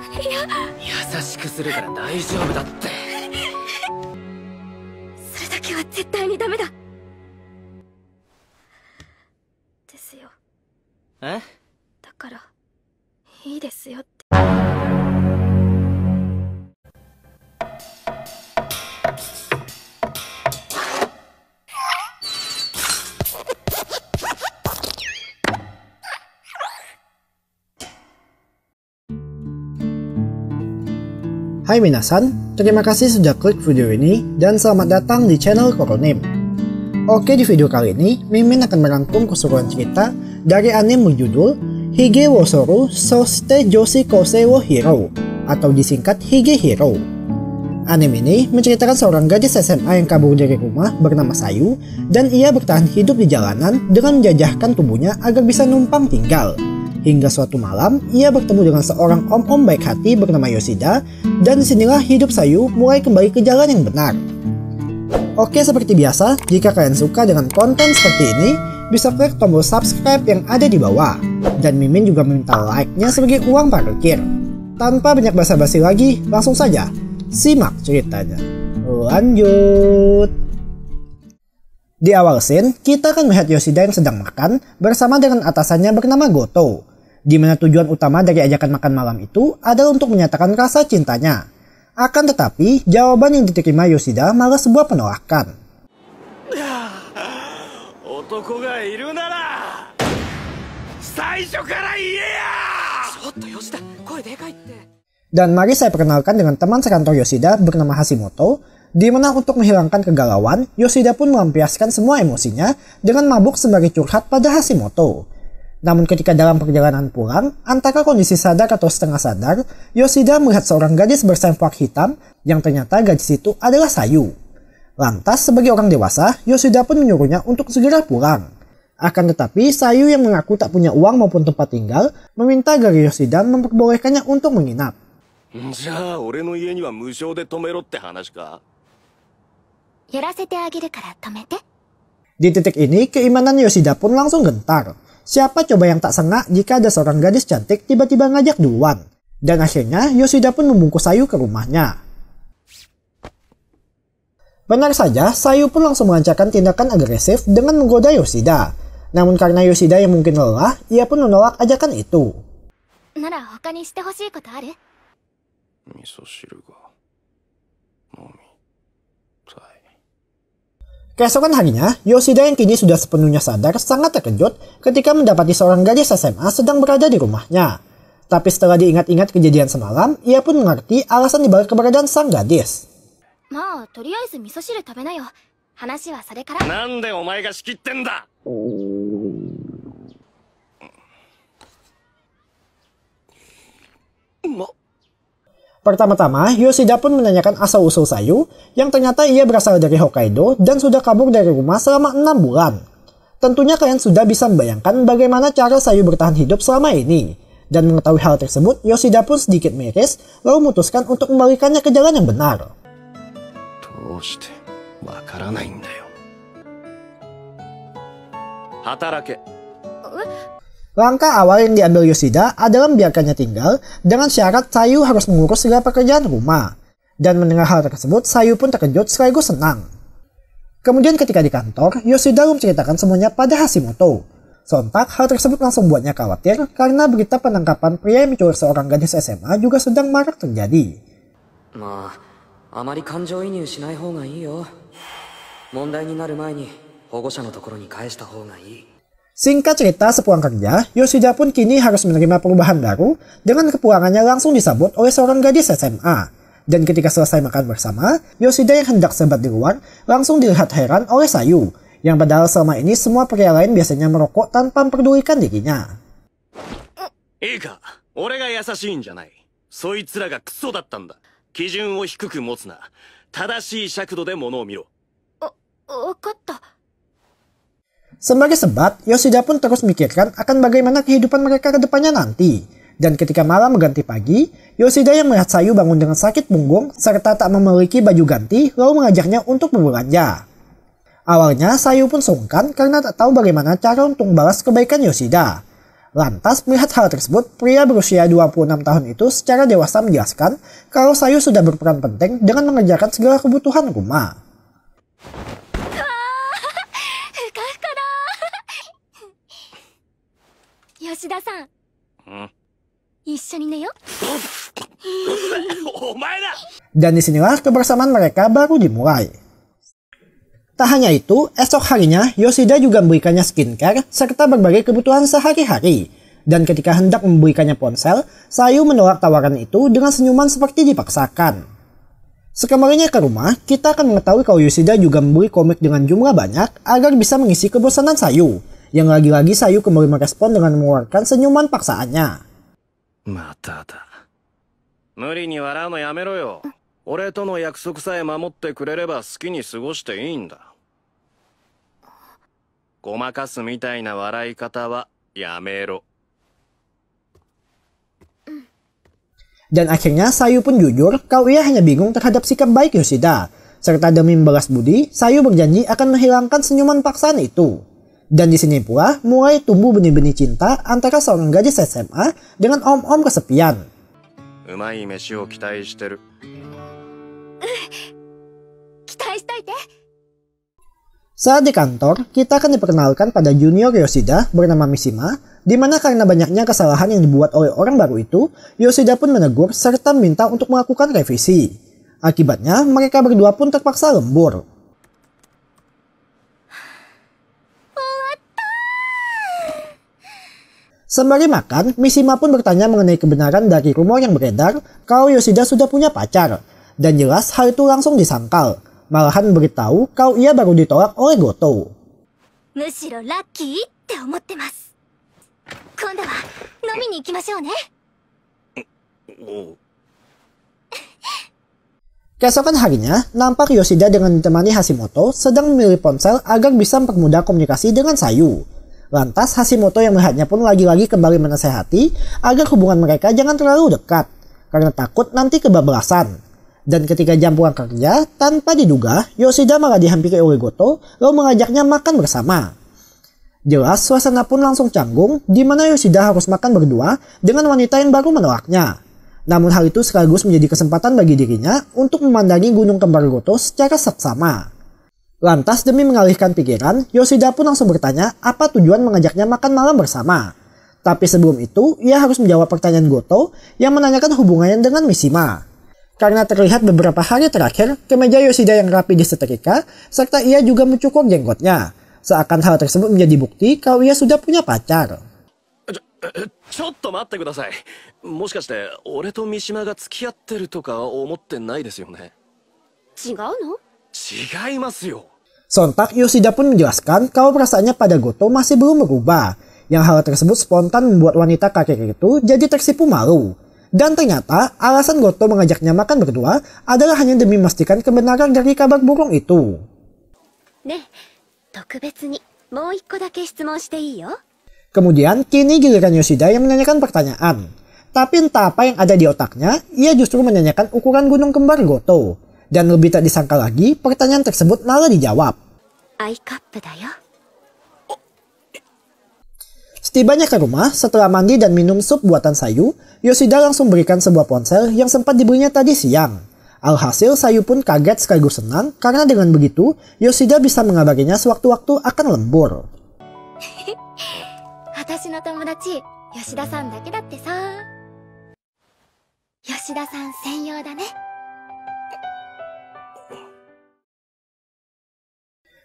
優しくするから大丈夫だって。それだけは絶対にダメだ。ですよ。え？だからいいですよって。Hai minasan, terima kasih sudah klik video ini dan selamat datang di channel Koronim. Oke, di video kali ini Mimin akan merangkum keseluruhan cerita dari anime berjudul Hige wo Soru Soshite Joshi Kousei wo Hero atau disingkat Hige Hero. Anime ini menceritakan seorang gadis SMA yang kabur dari rumah bernama Sayu dan ia bertahan hidup di jalanan dengan menjajahkan tubuhnya agar bisa numpang tinggal. Hingga suatu malam, ia bertemu dengan seorang om-om baik hati bernama Yoshida, dan disinilah hidup Sayu mulai kembali ke jalan yang benar. Oke, seperti biasa, jika kalian suka dengan konten seperti ini, bisa klik tombol subscribe yang ada di bawah. Dan Mimin juga meminta like-nya sebagai uang parkir. Tanpa banyak basa-basi lagi, langsung saja, simak ceritanya. Lanjut! Di awal scene, kita akan melihat Yoshida yang sedang makan bersama dengan atasannya bernama Goto. Di mana tujuan utama dari ajakan makan malam itu adalah untuk menyatakan rasa cintanya. Akan tetapi, jawaban yang diterima Yoshida malah sebuah penolakan. Dan mari saya perkenalkan dengan teman sekantor Yoshida bernama Hashimoto, di mana untuk menghilangkan kegalauan, Yoshida pun melampiaskan semua emosinya dengan mabuk sembari curhat pada Hashimoto. Namun ketika dalam perjalanan pulang, antara kondisi sadar atau setengah sadar, Yoshida melihat seorang gadis bersempak hitam yang ternyata gadis itu adalah Sayu. Lantas sebagai orang dewasa, Yoshida pun menyuruhnya untuk segera pulang. Akan tetapi Sayu yang mengaku tak punya uang maupun tempat tinggal, meminta agar Yoshida memperbolehkannya untuk menginap. Di titik ini, keimanan Yoshida pun langsung gentar. Siapa coba yang tak sengak jika ada seorang gadis cantik tiba-tiba ngajak duluan. Dan akhirnya Yoshida pun membungkus Sayu ke rumahnya. Benar saja, Sayu pun langsung melancarkan tindakan agresif dengan menggoda Yoshida. Namun karena Yoshida yang mungkin lelah, ia pun menolak ajakan itu. Keesokan harinya, Yoshida yang kini sudah sepenuhnya sadar sangat terkejut ketika mendapati seorang gadis SMA sedang berada di rumahnya. Tapi setelah diingat-ingat kejadian semalam, ia pun mengerti alasan dibalik keberadaan sang gadis. Pertama-tama, Yoshida pun menanyakan asal-usul Sayu, yang ternyata ia berasal dari Hokkaido dan sudah kabur dari rumah selama 6 bulan. Tentunya kalian sudah bisa membayangkan bagaimana cara Sayu bertahan hidup selama ini. Dan mengetahui hal tersebut, Yoshida pun sedikit miris, lalu memutuskan untuk membalikannya ke jalan yang benar. Langkah awal yang diambil Yoshida adalah membiarkannya tinggal dengan syarat Sayu harus mengurus segala pekerjaan rumah. Dan mendengar hal tersebut, Sayu pun terkejut sekaligus senang. Kemudian ketika di kantor, Yoshida menceritakan semuanya pada Hashimoto. Sontak, hal tersebut langsung buatnya khawatir karena berita penangkapan pria yang menculik seorang gadis SMA juga sedang marak terjadi. Singkat cerita, sepulang kerja, Yoshida pun kini harus menerima perubahan baru dengan kepulangannya langsung disambut oleh seorang gadis SMA. Dan ketika selesai makan bersama, Yoshida yang hendak sebat di luar langsung dilihat heran oleh Sayu, yang padahal selama ini semua pria lain biasanya merokok tanpa memperdulikan dirinya. Sembari sebat, Yoshida pun terus mikirkan akan bagaimana kehidupan mereka ke depannya nanti. Dan ketika malam mengganti pagi, Yoshida yang melihat Sayu bangun dengan sakit punggung serta tak memiliki baju ganti lalu mengajaknya untuk berbelanja. Awalnya Sayu pun sungkan karena tak tahu bagaimana cara untuk membalas kebaikan Yoshida. Lantas melihat hal tersebut, pria berusia 26 tahun itu secara dewasa menjelaskan kalau Sayu sudah berperan penting dengan mengerjakan segala kebutuhan rumah. 吉田さん、一緒に寝よ。Dan disinilah kebersamaan mereka baru dimulai. Tak hanya itu, esok harinya Yoshida juga memberikannya skincare serta berbagai kebutuhan sehari-hari. Dan ketika hendak memberikannya ponsel, Sayu menolak tawaran itu dengan senyuman seperti dipaksakan. Sekembalinya ke rumah, kita akan mengetahui kalau Yoshida juga membeli komik dengan jumlah banyak agar bisa mengisi kebosanan Sayu. Yang lagi-lagi Sayu kembali merespon dengan mengeluarkan senyuman paksaannya. まただ。無理に笑うのやめろよ。俺との約束さえ守ってくれれば好きに過ごしていいんだ。ごまかすみたいな笑い方はやめろ。Dan akhirnya Sayu pun jujur kalau ia hanya bingung terhadap sikap baik Yoshida. Serta demi membalas budi, Sayu berjanji akan menghilangkan senyuman paksaan itu. Dan di sini pula mulai tumbuh benih-benih cinta antara seorang gadis SMA dengan om-om kesepian. Saat di kantor, kita akan diperkenalkan pada junior Yoshida bernama Mishima, di mana karena banyaknya kesalahan yang dibuat oleh orang baru itu, Yoshida pun menegur serta meminta untuk melakukan revisi. Akibatnya, mereka berdua pun terpaksa lembur. Sembari makan, Mishima pun bertanya mengenai kebenaran dari rumor yang beredar kalau Yoshida sudah punya pacar. Dan jelas hal itu langsung disangkal. Malahan memberitahu kalau ia baru ditolak oleh Goto. Keesokan harinya, nampak Yoshida dengan ditemani Hashimoto sedang memilih ponsel agar bisa mempermudah komunikasi dengan Sayu. Lantas Hashimoto yang melihatnya pun lagi-lagi kembali menasehati agar hubungan mereka jangan terlalu dekat, karena takut nanti kebablasan. Dan ketika jam pulang kerja, tanpa diduga, Yoshida malah dihampiri oleh Goto lalu mengajaknya makan bersama. Jelas suasana pun langsung canggung, di mana Yoshida harus makan berdua dengan wanita yang baru menolaknya. Namun hal itu sekaligus menjadi kesempatan bagi dirinya untuk memandangi gunung kembar Goto secara seksama. Lantas demi mengalihkan pikiran, Yoshida pun langsung bertanya apa tujuan mengajaknya makan malam bersama. Tapi sebelum itu, ia harus menjawab pertanyaan Goto yang menanyakan hubungannya dengan Mishima. Karena terlihat beberapa hari terakhir, kemeja Yoshida yang rapi disetrika, serta ia juga mencukur jenggotnya. Seakan hal tersebut menjadi bukti kalau ia sudah punya pacar. ちょっと待ってください。もしかして俺と三島が付き合ってるとか思ってないですよね。違うの？違いますよ。 Sontak Yoshida pun menjelaskan kalau perasaannya pada Goto masih belum berubah. Yang hal tersebut spontan membuat wanita kakek itu jadi tersipu malu. Dan ternyata alasan Goto mengajaknya makan berdua adalah hanya demi memastikan kebenaran dari kabar burung itu. Kemudian kini giliran Yoshida yang menanyakan pertanyaan. Tapi entah apa yang ada di otaknya, ia justru menanyakan ukuran gunung kembar Goto. Dan lebih tak disangka lagi, pertanyaan tersebut malah dijawab. Setibanya ke rumah, setelah mandi dan minum sup buatan Sayu, Yoshida langsung berikan sebuah ponsel yang sempat dibelinya tadi siang. Alhasil Sayu pun kaget sekaligus senang karena dengan begitu, Yoshida bisa mengabarinya sewaktu-waktu akan lembur.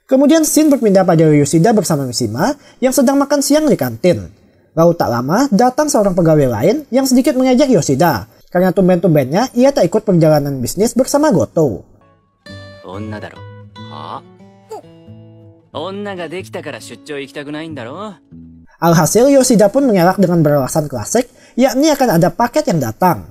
Kemudian scene berpindah pada Yoshida bersama Mishima yang sedang makan siang di kantin. Lalu tak lama datang seorang pegawai lain yang sedikit mengejek Yoshida karena tumben-tumbennya ia tak ikut perjalanan bisnis bersama Goto. Alhasil Yoshida pun mengelak dengan beralasan klasik, yakni akan ada paket yang datang.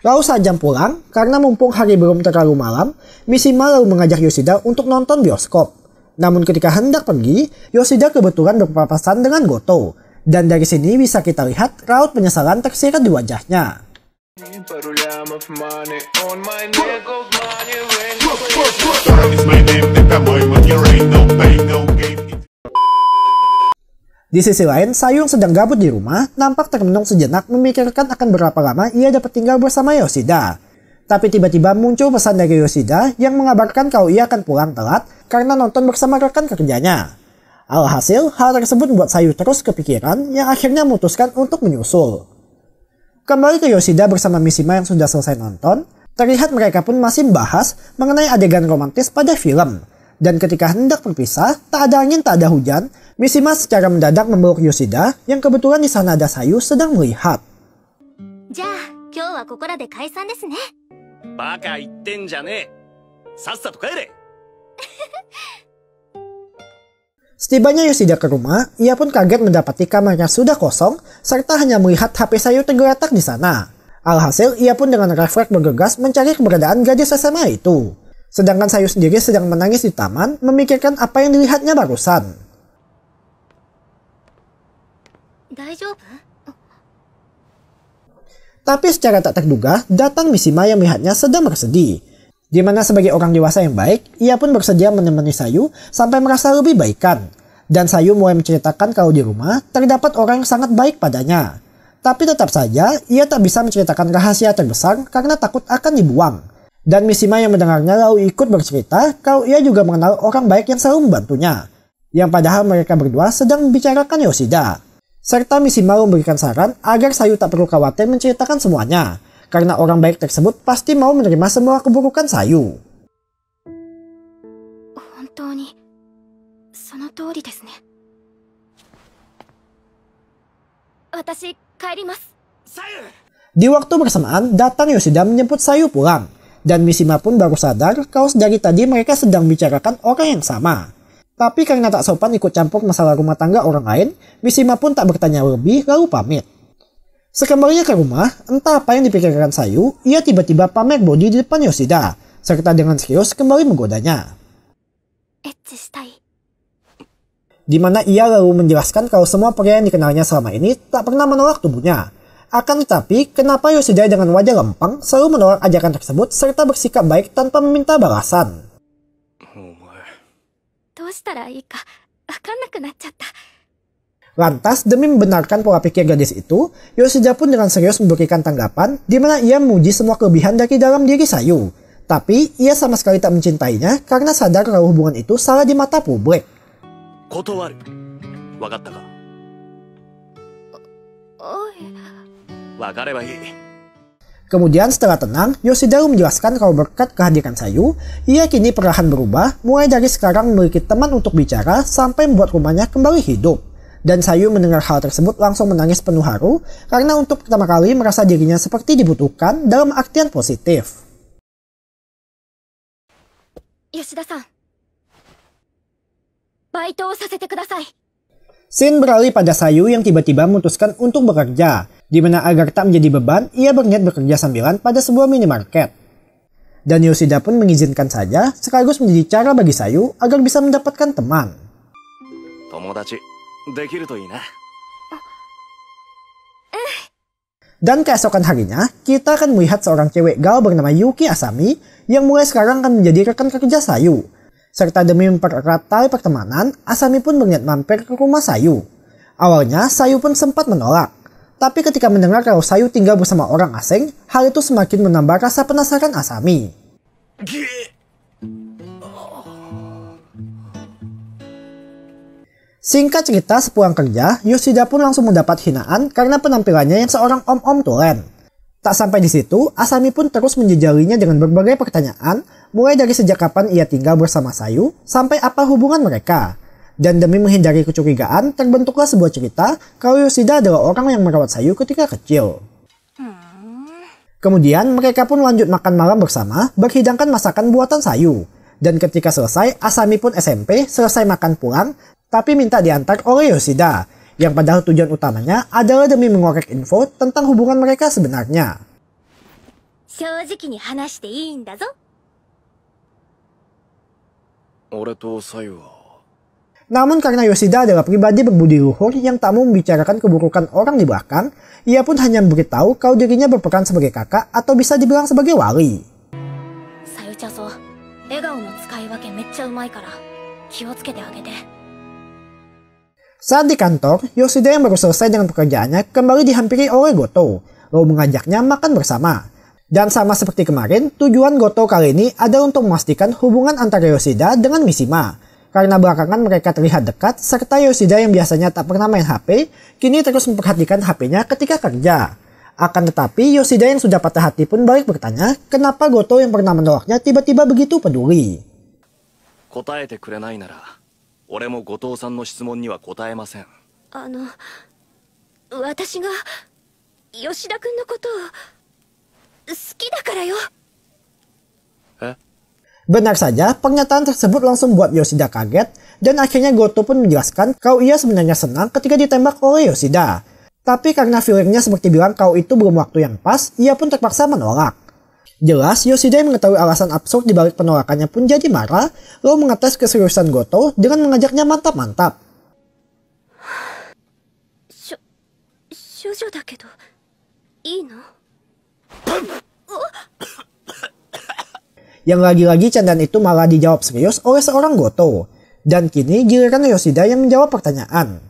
Lalu saat jam pulang, karena mumpung hari belum terlalu malam, Mishima lalu mengajak Yoshida untuk nonton bioskop. Namun ketika hendak pergi, Yoshida kebetulan berpapasan dengan Goto. Dan dari sini bisa kita lihat raut penyesalan tersirat di wajahnya. Di sisi lain, Sayu yang sedang gabut di rumah nampak termenung sejenak memikirkan akan berapa lama ia dapat tinggal bersama Yoshida. Tapi tiba-tiba muncul pesan dari Yoshida yang mengabarkan kalau ia akan pulang telat karena nonton bersama rekan kerjanya. Alhasil, hal tersebut membuat Sayu terus kepikiran yang akhirnya memutuskan untuk menyusul. Kembali ke Yoshida bersama Mishima yang sudah selesai nonton, terlihat mereka pun masih membahas mengenai adegan romantis pada film. Dan ketika hendak berpisah, tak ada angin tak ada hujan, Mishima secara mendadak memeluk Yoshida yang kebetulan di sana ada Sayu sedang melihat. Setibanya Yoshida ke rumah, ia pun kaget mendapati kamarnya sudah kosong serta hanya melihat HP Sayu tergeletak di sana. Alhasil, ia pun dengan refleks bergegas mencari keberadaan gadis SMA itu. Sedangkan Sayu sendiri sedang menangis di taman, memikirkan apa yang dilihatnya barusan. Tapi secara tak terduga, datang Mishima yang melihatnya sedang bersedih. Di mana sebagai orang dewasa yang baik, ia pun bersedia menemani Sayu sampai merasa lebih baikan. Dan Sayu mulai menceritakan kalau di rumah terdapat orang yang sangat baik padanya. Tapi tetap saja, ia tak bisa menceritakan rahasia terbesar karena takut akan dibuang. Dan Mishima yang mendengarnya lalu ikut bercerita kalau ia juga mengenal orang baik yang selalu membantunya. Yang padahal mereka berdua sedang membicarakan Yoshida. Serta Mishima memberikan saran agar Sayu tak perlu khawatir menceritakan semuanya. Karena orang baik tersebut pasti mau menerima semua keburukan Sayu. Di waktu bersamaan, datang Yoshida menjemput Sayu pulang. Dan Mishima pun baru sadar kalau dari tadi mereka sedang bicarakan orang yang sama. Tapi karena tak sopan ikut campur masalah rumah tangga orang lain, Mishima pun tak bertanya lebih lalu pamit. Sekembalinya ke rumah, entah apa yang dipikirkan Sayu, ia tiba-tiba pamer body di depan Yoshida, serta dengan serius kembali menggodanya. Di mana ia lalu menjelaskan kalau semua pria yang dikenalnya selama ini tak pernah menolak tubuhnya. Akan tetapi, kenapa Yoshida dengan wajah lempeng selalu menolak ajakan tersebut serta bersikap baik tanpa meminta balasan? Lantas, demi membenarkan pola pikir gadis itu, Yoshida pun dengan serius memberikan tanggapan di mana ia memuji semua kelebihan dari dalam diri Sayu. Tapi, ia sama sekali tak mencintainya karena sadar kalau hubungan itu salah di mata publik. Kemudian setelah tenang, Yoshida menjelaskan kalau berkat kehadiran Sayu, ia kini perlahan berubah, mulai dari sekarang memiliki teman untuk bicara sampai membuat rumahnya kembali hidup. Dan Sayu mendengar hal tersebut langsung menangis penuh haru karena untuk pertama kali merasa dirinya seperti dibutuhkan dalam artian positif. Yoshida-san, baito wo sasete kudasai. Scene beralih pada Sayu yang tiba-tiba memutuskan untuk bekerja, di mana agar tak menjadi beban, ia berniat bekerja sambilan pada sebuah minimarket. Dan Yoshida pun mengizinkan saja, sekaligus menjadi cara bagi Sayu agar bisa mendapatkan teman. Dan keesokan harinya, kita akan melihat seorang cewek gal bernama Yuki Asami yang mulai sekarang akan menjadi rekan kerja Sayu. Serta demi mempererat tali pertemanan, Asami pun berniat mampir ke rumah Sayu. Awalnya, Sayu pun sempat menolak. Tapi ketika mendengar kalau Sayu tinggal bersama orang asing, hal itu semakin menambah rasa penasaran Asami. Singkat cerita, sepulang kerja, Yoshida pun langsung mendapat hinaan karena penampilannya yang seorang om-om tulen. Tak sampai di situ, Asami pun terus menjejalinya dengan berbagai pertanyaan, mulai dari sejak kapan ia tinggal bersama Sayu, sampai apa hubungan mereka. Dan demi menghindari kecurigaan, terbentuklah sebuah cerita kalau Yoshida adalah orang yang merawat Sayu ketika kecil. Kemudian, mereka pun lanjut makan malam bersama, berhidangkan masakan buatan Sayu. Dan ketika selesai, Asami pun SMP, selesai makan pulang, tapi minta diantar oleh Yoshida. Yang padahal tujuan utamanya adalah demi mengorek info tentang hubungan mereka sebenarnya. Namun karena Yoshida adalah pribadi berbudi luhur yang tak mau membicarakan keburukan orang di belakang, ia pun hanya memberitahu kalau dirinya berperan sebagai kakak atau bisa dibilang sebagai wali. Saat di kantor, Yoshida yang baru selesai dengan pekerjaannya kembali dihampiri oleh Goto, lalu mengajaknya makan bersama. Dan sama seperti kemarin, tujuan Goto kali ini adalah untuk memastikan hubungan antara Yoshida dengan Mishima. Karena belakangan mereka terlihat dekat, serta Yoshida yang biasanya tak pernah main HP, kini terus memperhatikan HP-nya ketika kerja. Akan tetapi, Yoshida yang sudah patah hati pun balik bertanya, kenapa Goto yang pernah menolaknya tiba-tiba begitu peduli. 答えてくれないなら俺も後藤さんの質問には答えません。私が吉田君のことを好きだからよ。 Benar saja, pernyataan tersebut langsung membuat Yoshida kaget, dan akhirnya Goto pun menjelaskan kalau ia sebenarnya senang ketika ditembak oleh Yoshida. Tapi karena feelingnya seperti bilang kalau itu belum waktu yang pas, ia pun terpaksa menolak. Jelas, Yoshida yang mengetahui alasan absurd dibalik penolakannya pun jadi marah, lalu mengetes keseriusan Goto dengan mengajaknya mantap-mantap. Shoujo da kedo, ii no? Yang lagi-lagi candaan itu malah dijawab serius oleh seorang Goto. Dan kini giliran Yoshida yang menjawab pertanyaan.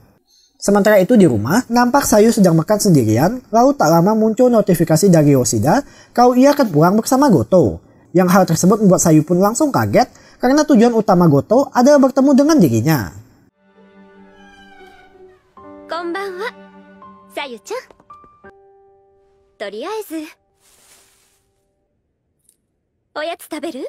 Sementara itu di rumah, nampak Sayu sedang makan sendirian, lalu tak lama muncul notifikasi dari Yoshida kalau ia akan pulang bersama Goto. Yang hal tersebut membuat Sayu pun langsung kaget karena tujuan utama Goto adalah bertemu dengan dirinya. Konbanwa, Sayu-chan. Toriaezu, oyatsu taberu?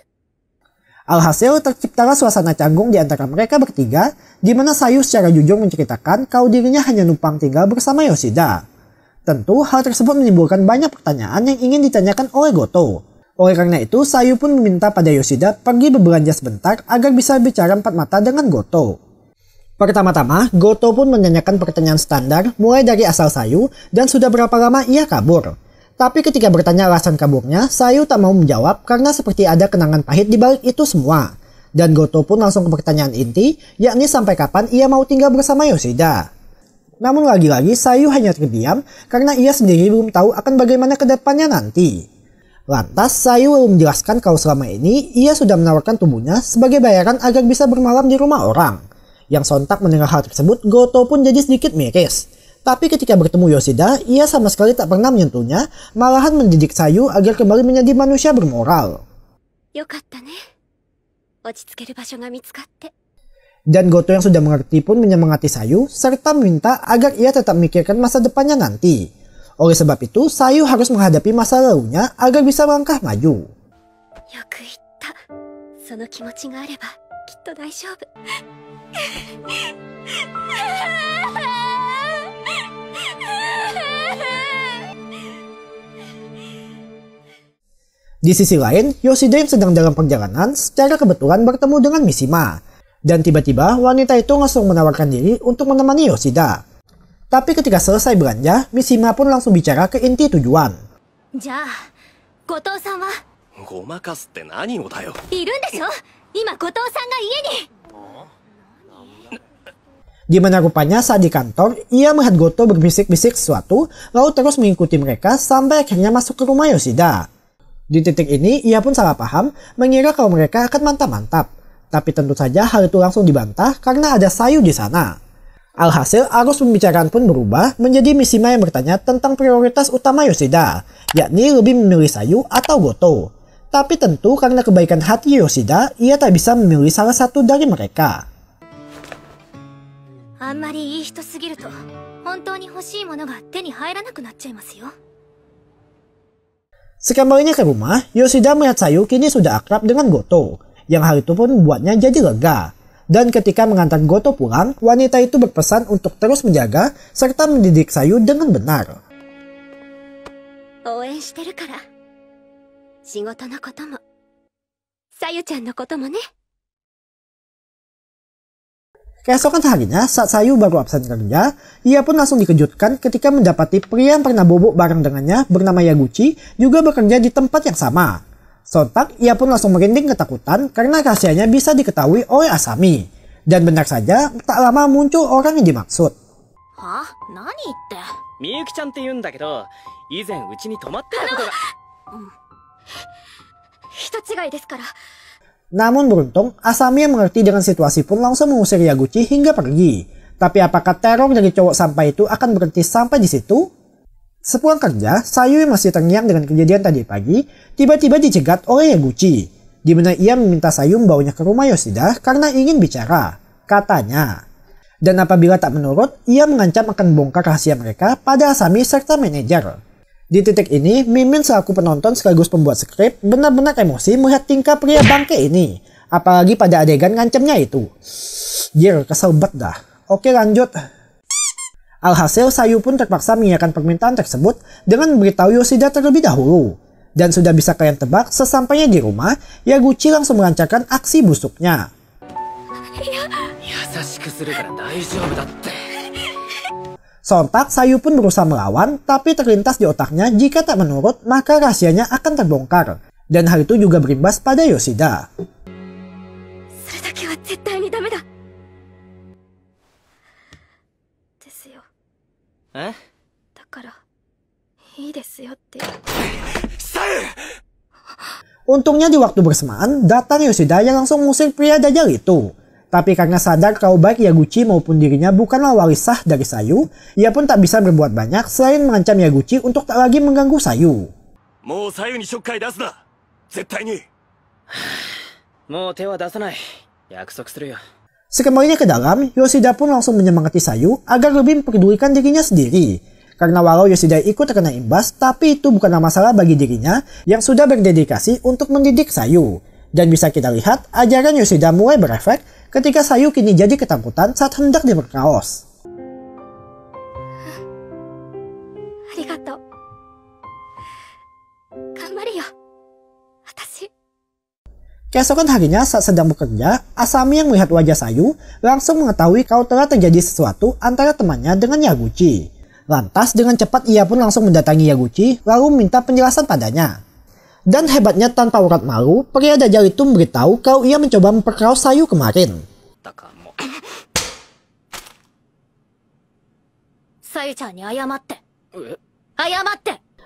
Alhasil terciptalah suasana canggung di antara mereka bertiga, di mana Sayu secara jujur menceritakan kalau dirinya hanya numpang tinggal bersama Yoshida. Tentu hal tersebut menimbulkan banyak pertanyaan yang ingin ditanyakan oleh Goto. Oleh karena itu, Sayu pun meminta pada Yoshida pergi berbelanja sebentar agar bisa bicara empat mata dengan Goto. Pertama-tama, Goto pun menanyakan pertanyaan standar mulai dari asal Sayu dan sudah berapa lama ia kabur. Tapi ketika bertanya alasan kaburnya, Sayu tak mau menjawab karena seperti ada kenangan pahit di balik itu semua. Dan Goto pun langsung ke pertanyaan inti, yakni sampai kapan ia mau tinggal bersama Yoshida. Namun lagi-lagi Sayu hanya terdiam karena ia sendiri belum tahu akan bagaimana ke depannya nanti. Lantas Sayu menjelaskan kalau selama ini ia sudah menawarkan tubuhnya sebagai bayaran agar bisa bermalam di rumah orang. Yang sontak mendengar hal tersebut, Goto pun jadi sedikit miris. Tapi ketika bertemu Yoshida, ia sama sekali tak pernah menyentuhnya, malahan mendidik Sayu agar kembali menjadi manusia bermoral. Dan Goto yang sudah mengerti pun menyemangati Sayu, serta meminta agar ia tetap memikirkan masa depannya nanti. Oleh sebab itu, Sayu harus menghadapi masa lalunya agar bisa melangkah maju. Di sisi lain, Yoshida yang sedang dalam perjalanan secara kebetulan bertemu dengan Mishima. Dan tiba-tiba wanita itu langsung menawarkan diri untuk menemani Yoshida. Tapi ketika selesai belanja, Mishima pun langsung bicara ke inti tujuan. Di mana rupanya saat di kantor, ia melihat Goto berbisik-bisik sesuatu, lalu terus mengikuti mereka sampai akhirnya masuk ke rumah Yoshida. Di titik ini, ia pun salah paham, mengira kalau mereka akan mantap-mantap. Tapi tentu saja hal itu langsung dibantah karena ada Sayu di sana. Alhasil, arus pembicaraan pun berubah menjadi Mishima yang bertanya tentang prioritas utama Yoshida, yakni lebih memilih Sayu atau Goto. Tapi tentu karena kebaikan hati Yoshida, ia tak bisa memilih salah satu dari mereka. Sekembalinya ke rumah, Yoshida melihat Sayu kini sudah akrab dengan Goto, yang hal itu pun membuatnya jadi lega. Dan ketika mengantar Goto pulang, wanita itu berpesan untuk terus menjaga serta mendidik Sayu dengan benar. Keesokan harinya, saat Sayu baru absen kerja, ia pun langsung dikejutkan ketika mendapati pria yang pernah bobok bareng dengannya bernama Yaguchi juga bekerja di tempat yang sama. Sontak, ia pun langsung merinding ketakutan karena rahasianya bisa diketahui oleh Asami. Dan benar saja, tak lama muncul orang yang dimaksud. は？何言って。みゆきちゃんって言うんだけど、以前うちに泊まってたことが。人違いですから。 Namun beruntung, Asami yang mengerti dengan situasi pun langsung mengusir Yaguchi hingga pergi. Tapi apakah teror dari cowok sampah itu akan berhenti sampai di situ? Sepulang kerja, Sayu yang masih terngiang dengan kejadian tadi pagi, tiba-tiba dicegat oleh Yaguchi, di mana ia meminta Sayu membawanya ke rumah Yoshida karena ingin bicara, katanya. Dan apabila tak menurut, ia mengancam akan bongkar rahasia mereka pada Asami serta manajer. Di titik ini, Mimin selaku penonton sekaligus pembuat skrip benar-benar emosi melihat tingkah pria bangke ini. Apalagi pada adegan ngancamnya itu. Jir, kesel banget dah. Oke lanjut. Alhasil, Sayu pun terpaksa mengiyakan permintaan tersebut dengan memberitahu Yoshida terlebih dahulu. Dan sudah bisa kalian tebak, sesampainya di rumah, Yaguchi langsung melancarkan aksi busuknya. Sontak, Sayu pun berusaha melawan, tapi terlintas di otaknya jika tak menurut, maka rahasianya akan terbongkar. Dan hal itu juga berimbas pada Yoshida. Untungnya di waktu bersamaan, datang Yoshida yang langsung mengusir pria dajjal itu. Tapi karena sadar kalau baik Yaguchi maupun dirinya bukanlah waris sah dari Sayu, ia pun tak bisa berbuat banyak selain mengancam Yaguchi untuk tak lagi mengganggu Sayu. Sekembalinya ke dalam, Yoshida pun langsung menyemangati Sayu agar lebih mempedulikan dirinya sendiri. Karena walau Yoshida ikut terkena imbas, tapi itu bukanlah masalah bagi dirinya yang sudah berdedikasi untuk mendidik Sayu. Dan bisa kita lihat, ajaran Yoshida mulai berefek ketika Sayu kini jadi ketakutan saat hendak diperkaos. Keesokan harinya saat sedang bekerja, Asami yang melihat wajah Sayu langsung mengetahui kalau telah terjadi sesuatu antara temannya dengan Yaguchi. Lantas dengan cepat ia pun langsung mendatangi Yaguchi lalu meminta penjelasan padanya. Dan hebatnya tanpa urat malu, pria dajjal itu memberitahu kalau ia mencoba memperkaos Sayu kemarin.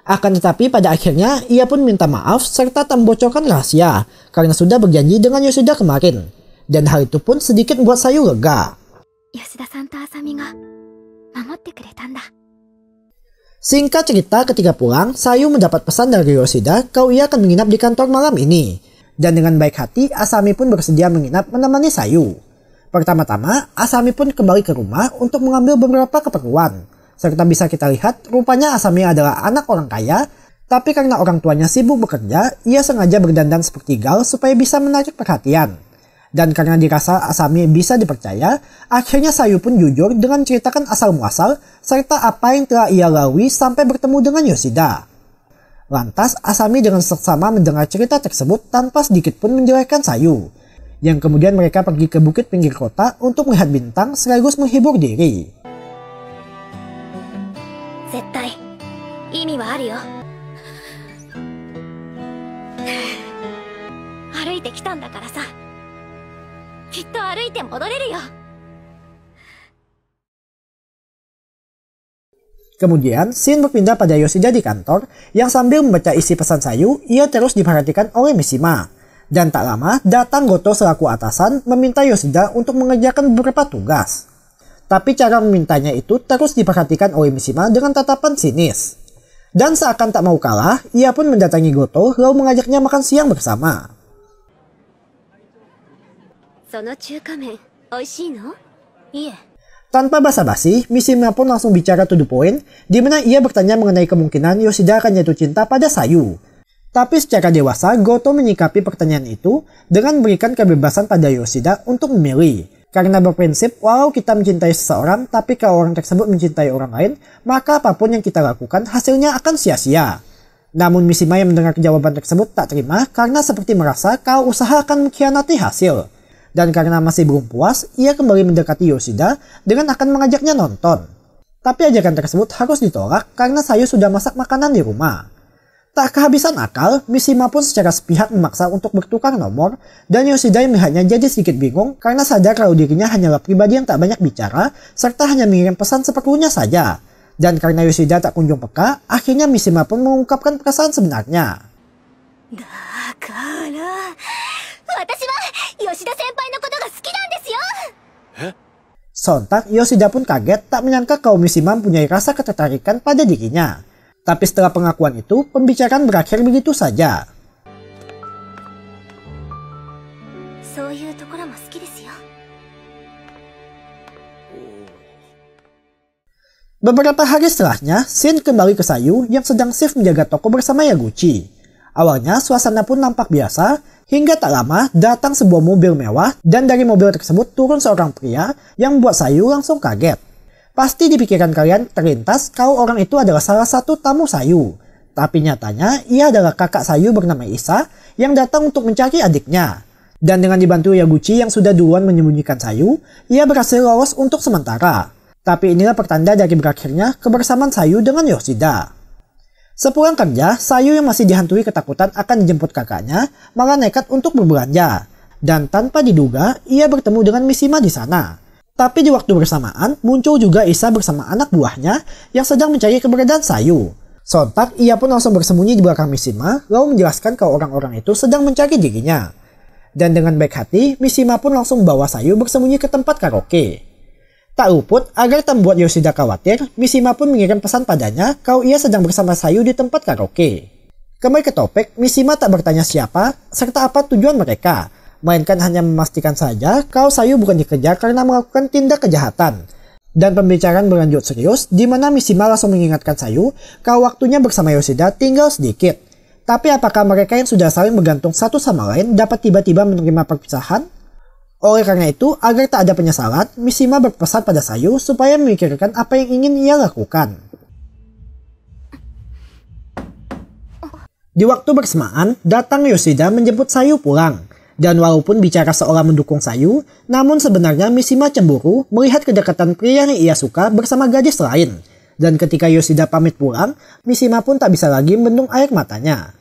Akan tetapi pada akhirnya ia pun minta maaf serta tak membocorkan rahasia karena sudah berjanji dengan Yoshida kemarin. Dan hal itu pun sedikit membuat Sayu lega. Singkat cerita, ketika pulang, Sayu mendapat pesan dari Yoshida kalau ia akan menginap di kantor malam ini. Dan dengan baik hati, Asami pun bersedia menginap menemani Sayu. Pertama-tama, Asami pun kembali ke rumah untuk mengambil beberapa keperluan. Serta bisa kita lihat, rupanya Asami adalah anak orang kaya, tapi karena orang tuanya sibuk bekerja, ia sengaja berdandan seperti gal supaya bisa menarik perhatian. Dan karena dirasa Asami bisa dipercaya, akhirnya Sayu pun jujur dengan menceritakan asal-muasal serta apa yang telah ia lalui sampai bertemu dengan Yoshida. Lantas Asami dengan seksama mendengar cerita tersebut tanpa sedikit pun menjelekkan Sayu. Yang kemudian mereka pergi ke bukit pinggir kota untuk melihat bintang sekaligus menghibur diri. Kemudian, scene berpindah pada Yoshida di kantor, yang sambil membaca isi pesan Sayu, ia terus diperhatikan oleh Mishima. Dan tak lama, datang Goto selaku atasan meminta Yoshida untuk mengerjakan beberapa tugas. Tapi cara memintanya itu terus diperhatikan oleh Mishima dengan tatapan sinis. Dan seakan tak mau kalah, ia pun mendatangi Goto lalu mengajaknya makan siang bersama. Tanpa basa-basi, Mishima pun langsung bicara to the point, di mana ia bertanya mengenai kemungkinan Yoshida akan jatuh cinta pada Sayu. Tapi secara dewasa, Goto menyikapi pertanyaan itu dengan memberikan kebebasan pada Yoshida untuk memilih. Karena berprinsip, walau kita mencintai seseorang, tapi kalau orang tersebut mencintai orang lain, maka apapun yang kita lakukan hasilnya akan sia-sia. Namun Mishima yang mendengar jawaban tersebut tak terima karena seperti merasa kalau usaha akan mengkhianati hasil. Dan karena masih belum puas, ia kembali mendekati Yoshida dengan akan mengajaknya nonton. Tapi ajakan tersebut harus ditolak karena Sayu sudah masak makanan di rumah. Tak kehabisan akal, Mishima pun secara sepihak memaksa untuk bertukar nomor, dan Yoshida yang melihatnya jadi sedikit bingung karena sadar kalau dirinya hanyalah pribadi yang tak banyak bicara, serta hanya mengirim pesan seperlunya saja. Dan karena Yoshida tak kunjung peka, akhirnya Mishima pun mengungkapkan perasaan sebenarnya. Sontak, Yoshida pun kaget tak menyangka kalau Mishima mempunyai rasa ketertarikan pada dirinya. Tapi setelah pengakuan itu, pembicaraan berakhir begitu saja. Beberapa hari setelahnya, Shin kembali ke Sayu yang sedang shift menjaga toko bersama Yaguchi. Awalnya suasana pun nampak biasa, hingga tak lama datang sebuah mobil mewah dan dari mobil tersebut turun seorang pria yang membuat Sayu langsung kaget. Pasti di pikiran kalian terlintas kalau orang itu adalah salah satu tamu Sayu. Tapi nyatanya ia adalah kakak Sayu bernama Isa yang datang untuk mencari adiknya. Dan dengan dibantu Yaguchi yang sudah duluan menyembunyikan Sayu, ia berhasil lolos untuk sementara. Tapi inilah pertanda dari berakhirnya kebersamaan Sayu dengan Yoshida. Sepulang kerja, Sayu yang masih dihantui ketakutan akan dijemput kakaknya malah nekat untuk berbelanja. Dan tanpa diduga, ia bertemu dengan Mishima di sana. Tapi di waktu bersamaan, muncul juga Isa bersama anak buahnya yang sedang mencari keberadaan Sayu. Sontak, ia pun langsung bersembunyi di belakang Mishima, lalu menjelaskan kalau orang-orang itu sedang mencari dirinya. Dan dengan baik hati, Mishima pun langsung membawa Sayu bersembunyi ke tempat karaoke. Tak luput, agar tak membuat Yoshida khawatir, Mishima pun mengirim pesan padanya kalau ia sedang bersama Sayu di tempat karaoke. Kembali ke topik, Mishima tak bertanya siapa, serta apa tujuan mereka. Melainkan hanya memastikan saja kalau Sayu bukan dikejar karena melakukan tindak kejahatan. Dan pembicaraan berlanjut serius, di mana Mishima langsung mengingatkan Sayu kalau waktunya bersama Yoshida tinggal sedikit. Tapi apakah mereka yang sudah saling bergantung satu sama lain dapat tiba-tiba menerima perpisahan? Oleh karena itu, agar tak ada penyesalan, Mishima berpesan pada Sayu supaya memikirkan apa yang ingin ia lakukan. Di waktu bersamaan, datang Yoshida menjemput Sayu pulang. Dan walaupun bicara seolah mendukung Sayu, namun sebenarnya Mishima cemburu melihat kedekatan pria yang ia suka bersama gadis lain. Dan ketika Yoshida pamit pulang, Mishima pun tak bisa lagi membendung air matanya.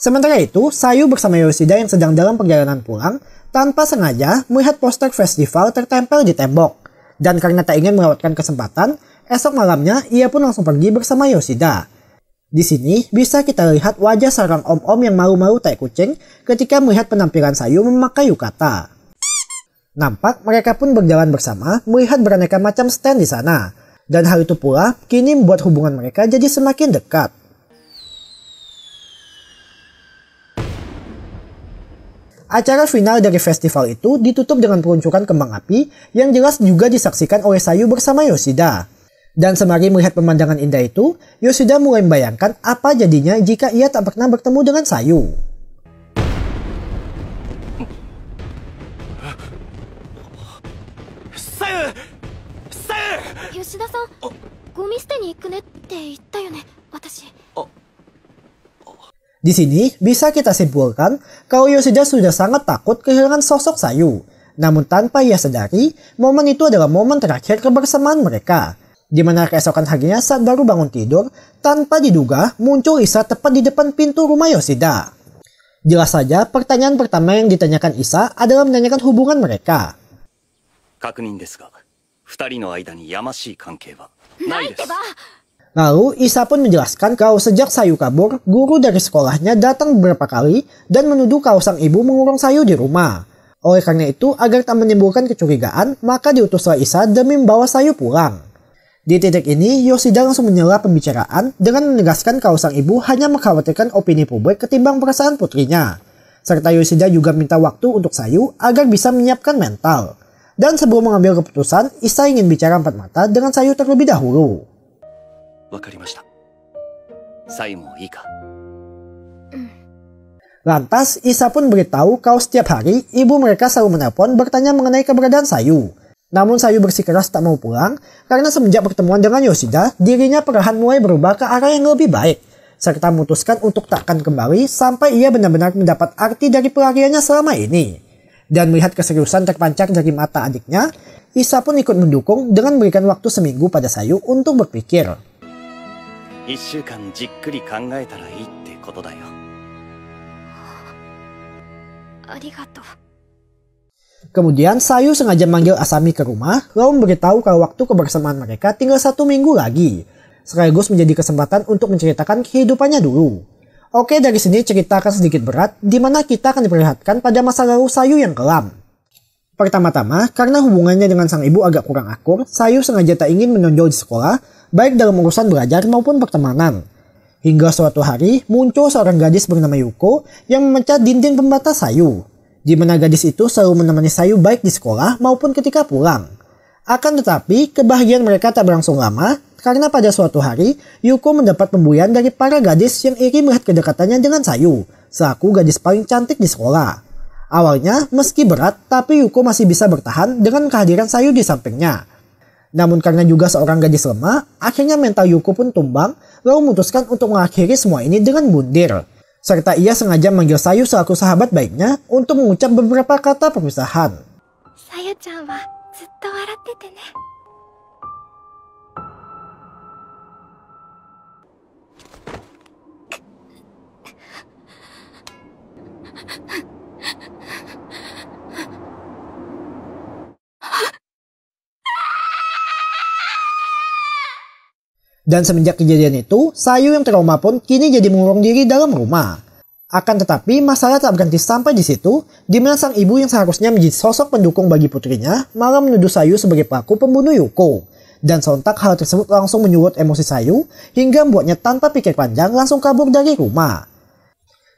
Sementara itu, Sayu bersama Yoshida yang sedang dalam perjalanan pulang, tanpa sengaja melihat poster festival tertempel di tembok. Dan karena tak ingin melewatkan kesempatan, esok malamnya ia pun langsung pergi bersama Yoshida. Di sini bisa kita lihat wajah seorang om-om yang malu-malu tai kucing ketika melihat penampilan Sayu memakai yukata. Nampak mereka pun berjalan bersama melihat beraneka macam stand di sana. Dan hal itu pula kini membuat hubungan mereka jadi semakin dekat. Acara final dari festival itu ditutup dengan peluncuran kembang api yang jelas juga disaksikan oleh Sayu bersama Yoshida. Dan sembari melihat pemandangan indah itu, Yoshida mulai membayangkan apa jadinya jika ia tak pernah bertemu dengan Sayu. Yoshida-san, gomi捨てに行くねって言ったよね、私。Di sini bisa kita simpulkan kalau Yoshida sudah sangat takut kehilangan sosok Sayu. Namun tanpa ia sadari, momen itu adalah momen terakhir kebersamaan mereka. Di mana keesokan harinya saat baru bangun tidur, tanpa diduga muncul Isa tepat di depan pintu rumah Yoshida. Jelas saja pertanyaan pertama yang ditanyakan Isa adalah menanyakan hubungan mereka. 確認ですが、二人の間にやましい関係はないです。 Lalu Isa pun menjelaskan kalau sejak Sayu kabur, guru dari sekolahnya datang beberapa kali dan menuduh kalau sang ibu mengurung Sayu di rumah. Oleh karena itu, agar tak menimbulkan kecurigaan, maka diutuslah Isa demi membawa Sayu pulang. Di titik ini, Yoshida langsung menyela pembicaraan dengan menegaskan kalau sang ibu hanya mengkhawatirkan opini publik ketimbang perasaan putrinya. Serta Yoshida juga minta waktu untuk Sayu agar bisa menyiapkan mental. Dan sebelum mengambil keputusan, Isa ingin bicara empat mata dengan Sayu terlebih dahulu. わかりました。サイもいいか。 Lantas, Isa pun beritahu kalau setiap hari ibu mereka selalu menelpon bertanya mengenai keberadaan Sayu. Namun Sayu bersikeras tak mau pulang karena semenjak pertemuan dengan Yoshida, dirinya perlahan mulai berubah ke arah yang lebih baik. serta memutuskan untuk takkan kembali sampai ia benar-benar mendapat arti dari pelariannya selama ini. Dan melihat keseriusan terpancar dari mata adiknya, Isa pun ikut mendukung dengan memberikan waktu seminggu pada Sayu untuk berpikir. 1週間じっくり考えたらいいってことだよ。ありがとう。 Kemudian Sayu sengaja manggil Asami ke rumah, lalu memberitahu kalau waktu kebersamaan mereka tinggal 1 minggu lagi, sekaligus menjadi kesempatan untuk menceritakan kehidupannya dulu. Oke, dari sini cerita akan sedikit berat, di mana kita akan diperlihatkan pada masa lalu Sayu yang kelam. Pertama-tama, karena hubungannya dengan sang ibu agak kurang akur, Sayu sengaja tak ingin menonjol di sekolah, baik dalam urusan belajar maupun pertemanan. Hingga suatu hari, muncul seorang gadis bernama Yuko yang memecah dinding pembatas Sayu, di mana gadis itu selalu menemani Sayu baik di sekolah maupun ketika pulang. Akan tetapi, kebahagiaan mereka tak berlangsung lama, karena pada suatu hari, Yuko mendapat pembulian dari para gadis yang iri melihat kedekatannya dengan Sayu, selaku gadis paling cantik di sekolah. Awalnya, meski berat, tapi Yuko masih bisa bertahan dengan kehadiran Sayu di sampingnya. Namun karena juga seorang gadis lemah, akhirnya mental Yuko pun tumbang, lalu memutuskan untuk mengakhiri semua ini dengan bundir. Serta ia sengaja manggil Sayu selaku sahabat baiknya untuk mengucap beberapa kata perpisahan. Sayu-chan wa zutto waratte te ne. Dan semenjak kejadian itu, Sayu yang trauma pun kini jadi mengurung diri dalam rumah. Akan tetapi, masalah tak berhenti sampai di situ, di mana sang ibu yang seharusnya menjadi sosok pendukung bagi putrinya, malah menuduh Sayu sebagai pelaku pembunuh Yuko. Dan sontak hal tersebut langsung menyulut emosi Sayu, hingga membuatnya tanpa pikir panjang langsung kabur dari rumah.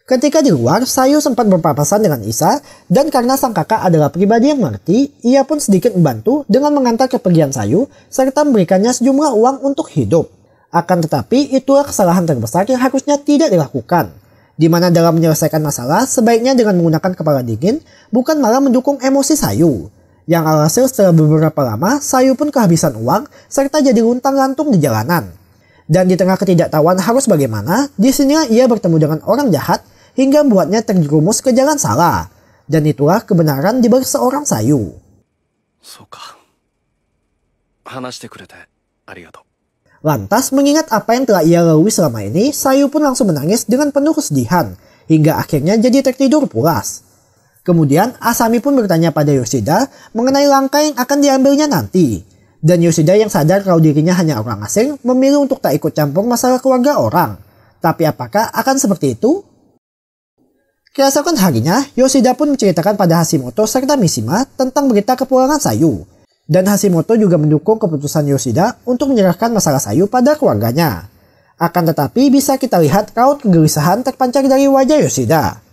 Ketika di luar, Sayu sempat berpapasan dengan Isa, dan karena sang kakak adalah pribadi yang mengerti, ia pun sedikit membantu dengan mengantar kepergian Sayu, serta memberikannya sejumlah uang untuk hidup. Akan tetapi, itulah kesalahan terbesar yang harusnya tidak dilakukan. Di mana dalam menyelesaikan masalah, sebaiknya dengan menggunakan kepala dingin, bukan malah mendukung emosi Sayu. Yang alhasil setelah beberapa lama, Sayu pun kehabisan uang, serta jadi luntang-lantung di jalanan. Dan di tengah ketidaktahuan harus bagaimana, disinilah ia bertemu dengan orang jahat, hingga membuatnya terjerumus ke jalan salah. Dan itulah kebenaran di balik seorang Sayu. そうか。話してくれてありがとう。 Lantas, mengingat apa yang telah ia lalui selama ini, Sayu pun langsung menangis dengan penuh kesedihan, hingga akhirnya jadi tertidur pulas. Kemudian, Asami pun bertanya pada Yoshida mengenai langkah yang akan diambilnya nanti. Dan Yoshida yang sadar kalau dirinya hanya orang asing, memilih untuk tak ikut campur masalah keluarga orang. Tapi apakah akan seperti itu? Keesokan harinya, Yoshida pun menceritakan pada Hashimoto serta Mishima tentang berita kepulangan Sayu. Dan Hashimoto juga mendukung keputusan Yoshida untuk menyerahkan masalah Sayu pada keluarganya. Akan tetapi bisa kita lihat raut kegelisahan terpancar dari wajah Yoshida.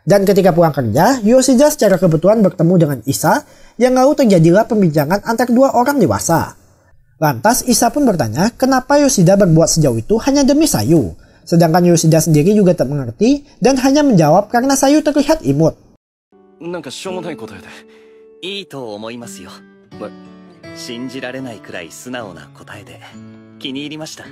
Dan ketika pulang kerja, Yoshida secara kebetulan bertemu dengan Isa, yang lalu terjadilah pembincangan antar dua orang dewasa. Lantas Isa pun bertanya kenapa Yoshida berbuat sejauh itu hanya demi Sayu. Sedangkan Yoshida sendiri juga tak mengerti dan hanya menjawab karena Sayu terlihat imut. なんかしょうもない答えで。いいと思いますよ。信じられないくらい素直な答えで気に入りました。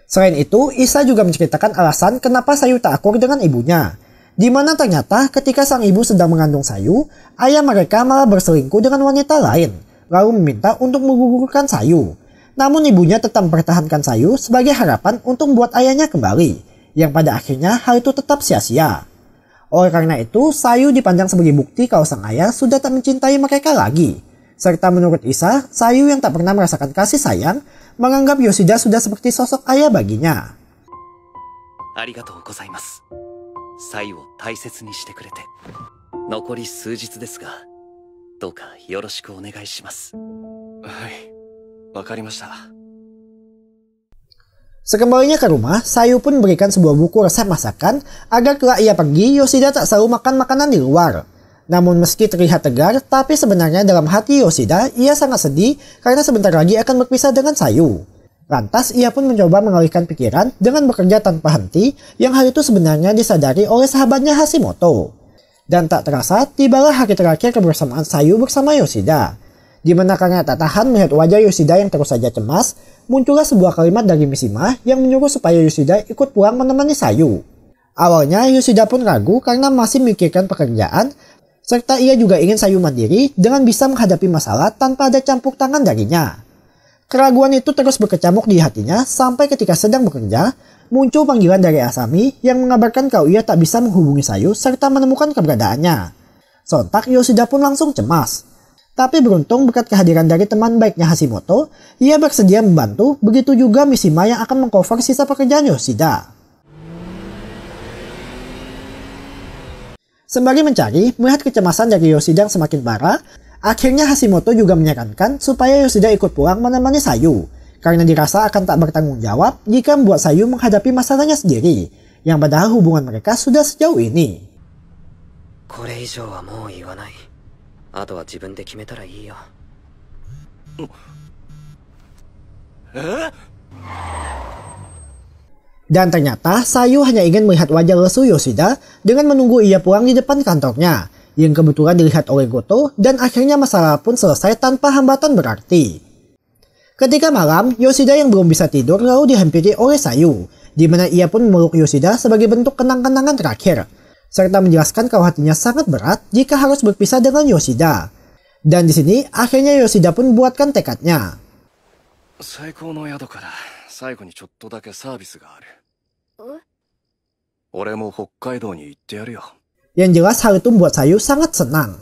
Selain itu, Isa juga menceritakan alasan kenapa Sayu tak akur dengan ibunya. Di mana ternyata ketika sang ibu sedang mengandung Sayu, ayah mereka malah berselingkuh dengan wanita lain, lalu meminta untuk menggugurkan Sayu. Namun ibunya tetap mempertahankan Sayu sebagai harapan untuk membuat ayahnya kembali, yang pada akhirnya hal itu tetap sia-sia. Oleh karena itu, Sayu dipandang sebagai bukti kalau sang ayah sudah tak mencintai mereka lagi. Serta menurut Isa, Sayu yang tak pernah merasakan kasih sayang, menganggap Yoshida sudah seperti sosok ayah baginya. ありがとうございます。サイを大切にしてくれて。残り数日ですが、どうかよろしくお願いします。はい。わかりました。 Sekembalinya ke rumah, Sayu pun memberikan sebuah buku resep masakan agar kelak ia pergi, Yoshida tak selalu makan makanan di luar. Namun meski terlihat tegar, tapi sebenarnya dalam hati Yoshida, ia sangat sedih karena sebentar lagi akan berpisah dengan Sayu. Lantas ia pun mencoba mengalihkan pikiran dengan bekerja tanpa henti, yang hal itu sebenarnya disadari oleh sahabatnya Hashimoto. Dan tak terasa, tibalah hari terakhir kebersamaan Sayu bersama Yoshida. Di mana karena tak tahan melihat wajah Yoshida yang terus saja cemas, muncullah sebuah kalimat dari Mishima yang menyuruh supaya Yoshida ikut pulang menemani Sayu. Awalnya Yoshida pun ragu karena masih memikirkan pekerjaan, serta ia juga ingin Sayu mandiri dengan bisa menghadapi masalah tanpa ada campur tangan darinya. Keraguan itu terus berkecamuk di hatinya sampai ketika sedang bekerja, muncul panggilan dari Asami yang mengabarkan kalau ia tak bisa menghubungi Sayu serta menemukan keberadaannya. Sontak Yoshida pun langsung cemas. Tapi beruntung berkat kehadiran dari teman baiknya Hashimoto, ia bersedia membantu, begitu juga Mishima yang akan mengcover sisa pekerjaan Yoshida. Sembari mencari, melihat kecemasan dari Yoshida yang semakin parah, akhirnya Hashimoto juga menyarankan supaya Yoshida ikut pulang menemani Sayu, karena dirasa akan tak bertanggung jawab jika membuat Sayu menghadapi masalahnya sendiri, yang padahal hubungan mereka sudah sejauh ini. これ以上はもう言わない。あとは自分で決めたらいいよ。Dan ternyata Sayu hanya ingin melihat wajah lesu Yoshida dengan menunggu ia pulang di depan kantornya, yang kebetulan dilihat oleh Goto, dan akhirnya masalah pun selesai tanpa hambatan berarti. Ketika malam, Yoshida yang belum bisa tidur lalu dihampiri oleh Sayu, di mana ia pun memeluk Yoshida sebagai bentuk kenang-kenangan terakhir, serta menjelaskan kalau hatinya sangat berat jika harus berpisah dengan Yoshida. Dan di sini akhirnya Yoshida pun buatkan tekadnya. 最高の宿から最後にちょっとだけサービスがある。俺も北海道に行ってやるよ。 Yang jelas hal itu membuat Sayu sangat senang.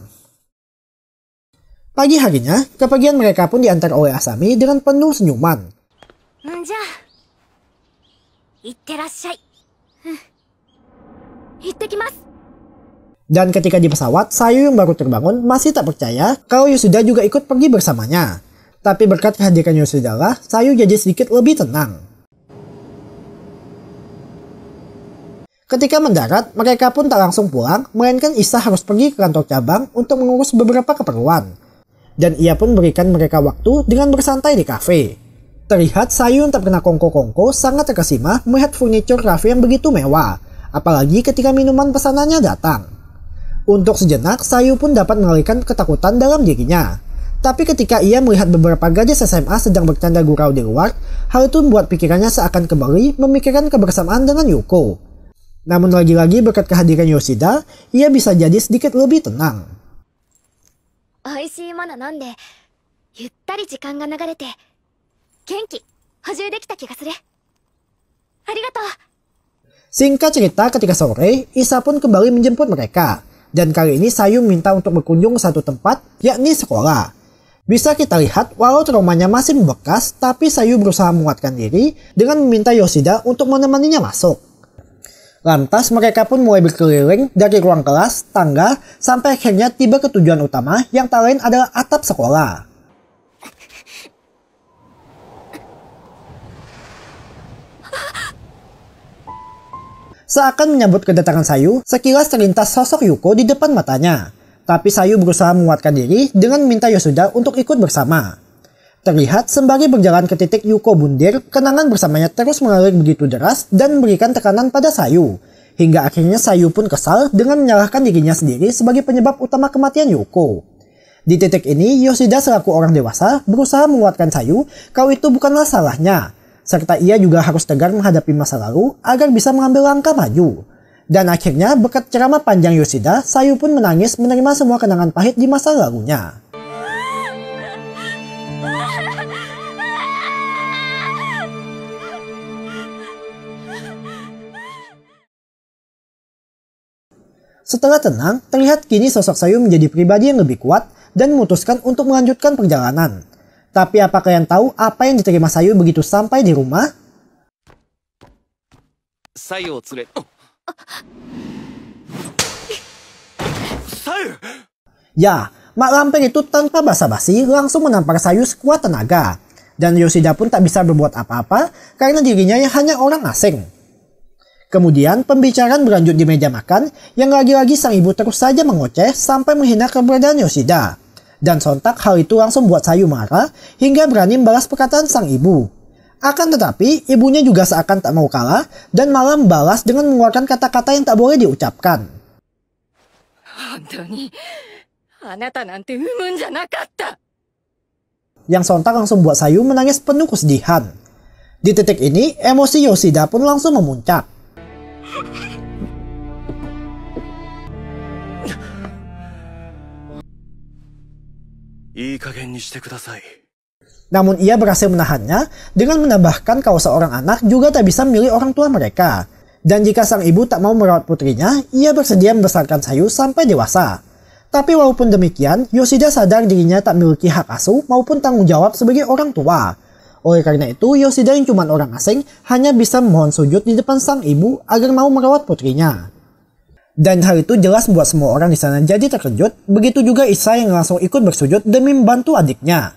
Pagi harinya, kepergian mereka pun diantar oleh Asami dengan penuh senyuman. じゃあ、いってらっしゃい。行ってきます。 Dan ketika di pesawat, Sayu yang baru terbangun masih tak percaya kalau Yoshida juga ikut pergi bersamanya. Tapi berkat kehadiran Yoshida lah, Sayu jadi sedikit lebih tenang. Ketika mendarat, mereka pun tak langsung pulang, melainkan Isa harus pergi ke kantor cabang untuk mengurus beberapa keperluan. Dan ia pun berikan mereka waktu dengan bersantai di kafe. Terlihat Sayu yang tak pernah kongko-kongko sangat terkesima melihat furniture kafe yang begitu mewah. Apalagi ketika minuman pesanannya datang. Untuk sejenak, Sayu pun dapat mengalihkan ketakutan dalam dirinya. Tapi ketika ia melihat beberapa gadis SMA sedang bercanda gurau di luar, hal itu membuat pikirannya seakan kembali memikirkan kebersamaan dengan Yuko. Namun lagi-lagi berkat kehadiran Yoshida, ia bisa jadi sedikit lebih tenang. 美味しいもの飲んで、ゆったり時間が流れて、元気補充できた気がする。ありがとう。 Singkat cerita, ketika sore, Isa pun kembali menjemput mereka. Dan kali ini Sayu minta untuk berkunjung ke satu tempat, yakni sekolah. Bisa kita lihat, walau traumanya masih membekas, tapi Sayu berusaha menguatkan diri dengan meminta Yoshida untuk menemaninya masuk. Lantas mereka pun mulai berkeliling dari ruang kelas, tangga, sampai akhirnya tiba ke tujuan utama yang tak lain adalah atap sekolah. Seakan menyambut kedatangan Sayu, sekilas terlintas sosok Yuko di depan matanya. Tapi Sayu berusaha menguatkan diri dengan meminta Yoshida untuk ikut bersama. Terlihat sembari berjalan ke titik Yuko bundir, kenangan bersamanya terus mengalir begitu deras dan memberikan tekanan pada Sayu. Hingga akhirnya Sayu pun kesal dengan menyalahkan dirinya sendiri sebagai penyebab utama kematian Yuko. Di titik ini, Yoshida selaku orang dewasa berusaha menguatkan Sayu kalau itu bukanlah salahnya. Serta ia juga harus tegar menghadapi masa lalu agar bisa mengambil langkah maju. Dan akhirnya berkat ceramah panjang Yoshida, Sayu pun menangis menerima semua kenangan pahit di masa lalunya. Setelah tenang, terlihat kini sosok Sayu menjadi pribadi yang lebih kuat dan memutuskan untuk melanjutkan perjalanan. Tapi apa kalian tahu apa yang diterima Sayu begitu sampai di rumah? Sayuを連れ... Sayu! Ya, Mak Lampir itu tanpa basa-basi langsung menampar Sayu sekuat tenaga. Dan Yoshida pun tak bisa berbuat apa-apa karena dirinya yang hanya orang asing. Kemudian pembicaraan berlanjut di meja makan yang lagi-lagi sang ibu terus saja mengoceh sampai menghina keberadaan Yoshida. Dan sontak hal itu langsung buat Sayu marah hingga berani membalas perkataan sang ibu. Akan tetapi ibunya juga seakan tak mau kalah dan malah membalas dengan mengeluarkan kata-kata yang tak boleh diucapkan. 本当にあなたなんて産むんじゃなかった。yang sontak langsung buat Sayu menangis penuh kesedihan. Di titik ini, emosi Yoshida pun langsung memuncak. Namun ia berhasil menahannya dengan menambahkan kalau seorang anak juga tak bisa memilih orang tua mereka. Dan jika sang ibu tak mau merawat putrinya, ia bersedia membesarkan Sayu sampai dewasa. Tapi walaupun demikian, Yoshida sadar dirinya tak memiliki hak asuh maupun tanggung jawab sebagai orang tua. Oleh karena itu, Yoshida yang cuma orang asing hanya bisa memohon sujud di depan sang ibu agar mau merawat putrinya. Dan hal itu jelas membuat semua orang di sana jadi terkejut, begitu juga Isa yang langsung ikut bersujud demi membantu adiknya.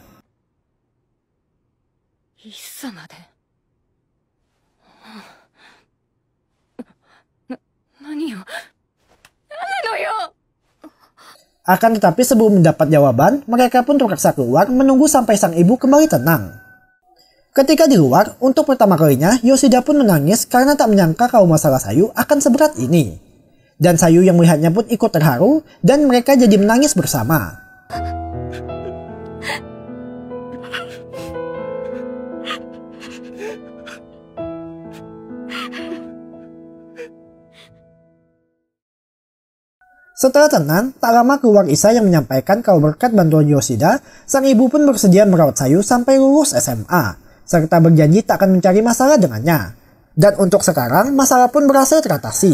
Akan tetapi sebelum mendapat jawaban, mereka pun terpaksa keluar menunggu sampai sang ibu kembali tenang. Ketika di luar, untuk pertama kalinya Yoshida pun menangis karena tak menyangka kalau masalah Sayu akan seberat ini. Dan Sayu yang melihatnya pun ikut terharu dan mereka jadi menangis bersama. Setelah tenang, tak lama keluar Isa yang menyampaikan kalau berkat bantuan Yoshida, sang ibu pun bersedia merawat Sayu sampai lulus SMA, serta berjanji tak akan mencari masalah dengannya. Dan untuk sekarang, masalah pun berhasil teratasi.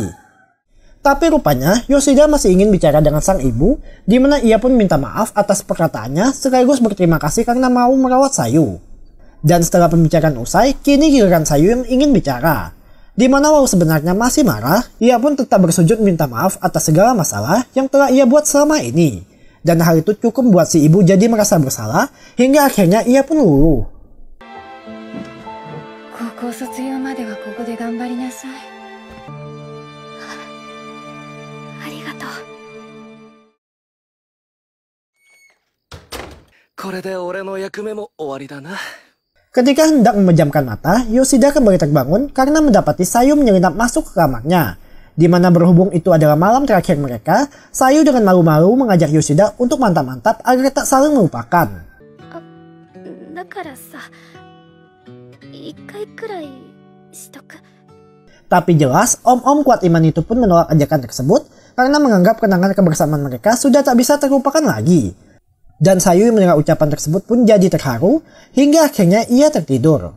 Tapi rupanya Yoshida masih ingin bicara dengan sang ibu, di mana ia pun minta maaf atas perkataannya sekaligus berterima kasih karena mau merawat Sayu. Dan setelah pembicaraan usai, kini giliran Sayu yang ingin bicara. Di mana walau sebenarnya masih marah, ia pun tetap bersujud minta maaf atas segala masalah yang telah ia buat selama ini. Dan hal itu cukup membuat si ibu jadi merasa bersalah, hingga akhirnya ia pun luluh. Ketika hendak memejamkan mata, Yoshida kembali terbangun karena mendapati Sayu menyelinap masuk ke kamarnya. Di mana berhubung itu adalah malam terakhir mereka, Sayu dengan malu-malu mengajak Yoshida untuk mantap-mantap agar tak saling melupakan. Tapi jelas, om-om kuat iman itu pun menolak ajakan tersebut karena menganggap kenangan kebersamaan mereka sudah tak bisa terlupakan lagi. Dan Sayu yang mendengar ucapan tersebut pun jadi terharu, hingga akhirnya ia tertidur.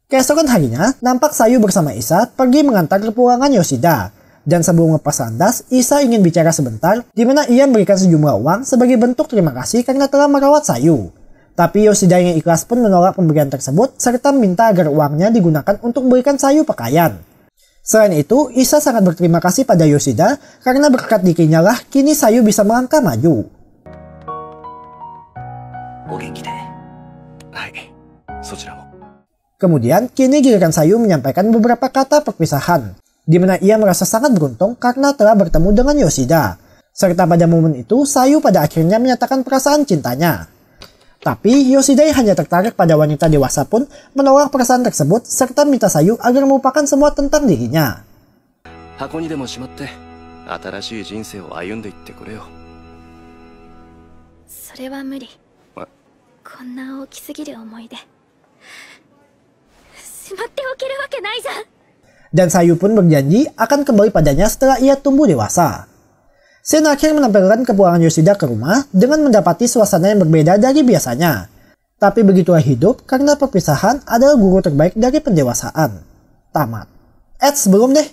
Keesokan harinya, nampak Sayu bersama Isa pergi mengantar kepulangan Yoshida. Dan sebelum lepas landas, Isa ingin bicara sebentar, di mana ia memberikan sejumlah uang sebagai bentuk terima kasih karena telah merawat Sayu. Tapi Yoshida yang ikhlas pun menolak pemberian tersebut, serta meminta agar uangnya digunakan untuk memberikan Sayu pakaian. Selain itu, Isa sangat berterima kasih pada Yoshida karena berkat dirinya lah kini Sayu bisa melangkah maju. Kemudian, kini giliran Sayu menyampaikan beberapa kata perpisahan, di mana ia merasa sangat beruntung karena telah bertemu dengan Yoshida. Serta pada momen itu, Sayu pada akhirnya menyatakan perasaan cintanya. Tapi Yoshida yang hanya tertarik pada wanita dewasa pun menolak perasaan tersebut serta minta Sayu agar melupakan semua tentang dirinya. Dan Sayu pun berjanji akan kembali padanya setelah ia tumbuh dewasa. Scene akhir menampilkan kepulangan Yoshida ke rumah dengan mendapati suasana yang berbeda dari biasanya. Tapi begitulah hidup karena perpisahan adalah guru terbaik dari pendewasaan. Tamat. Belum deh.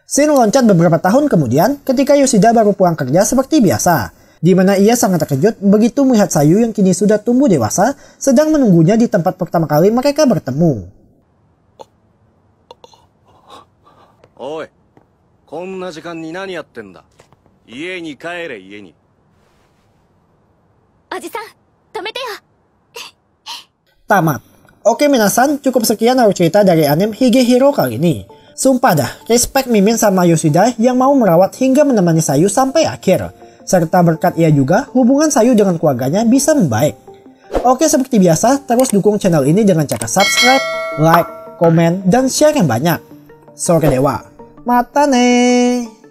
Scene loncat beberapa tahun kemudian ketika Yoshida baru pulang kerja seperti biasa. Di mana ia sangat terkejut begitu melihat Sayu yang kini sudah tumbuh dewasa sedang menunggunya di tempat pertama kali mereka bertemu. Oi, こんな時間に何やってんだ? 家に帰れ家に。おじさん、止めてよ。Tamat. Oke minasan, cukup sekian alur cerita dari anime Higehiro kali ini. Sumpah dah, respect Mimin sama Yoshida yang mau merawat hingga menemani Sayu sampai akhir. Serta berkat ia juga, hubungan Sayu dengan keluarganya bisa membaik. Oke, seperti biasa, terus dukung channel ini dengan cara subscribe, like, komen, dan share yang banyak. Sore dewa. Mata nih.